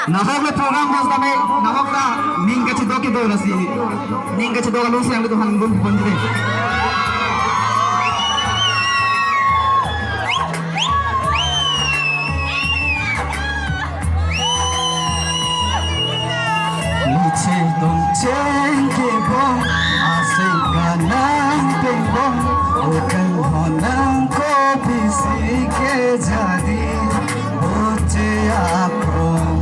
Nahok le program bos kami nahok na ning ka chidok ke do rasi ning ka chidok lu siang tu hangun bonjre chetong cheng ke bong asing kanang peng bong okan honang ko bisi ke jadi boche akrom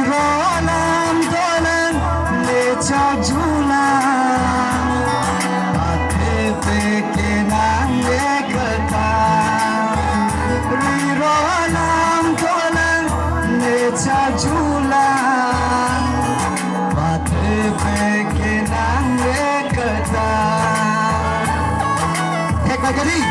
rolam dolan lecha julan pate pe ke nang lekata rolam dolan lecha julan pate pe ke nang lekata Kecharli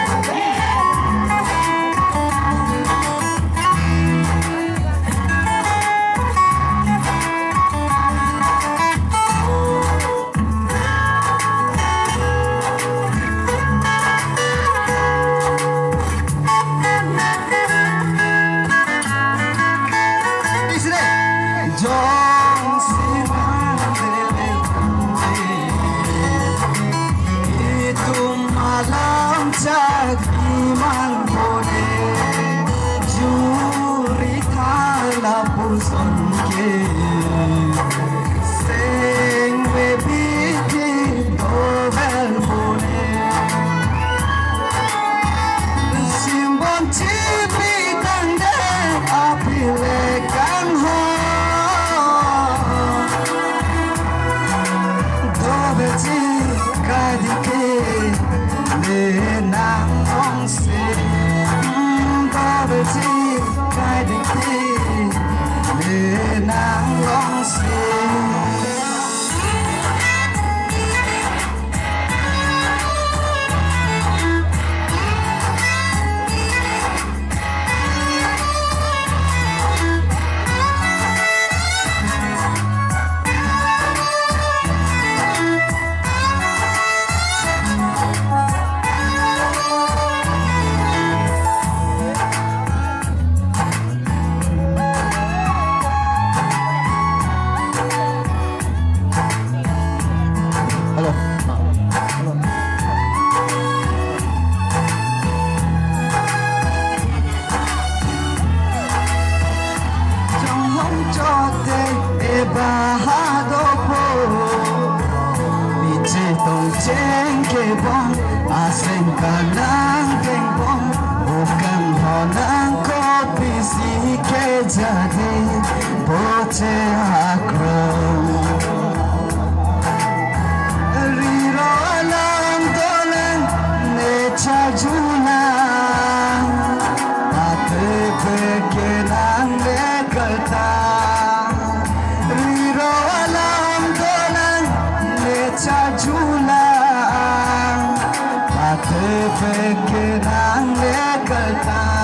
chetong cheng ke bong asing kanang peng bong bukan honang ko bisi ke jadi boche akrom riro alam dolan necha julan pate pe ke nang lekata riro alam dolan necha julan pate pe ke nang lekata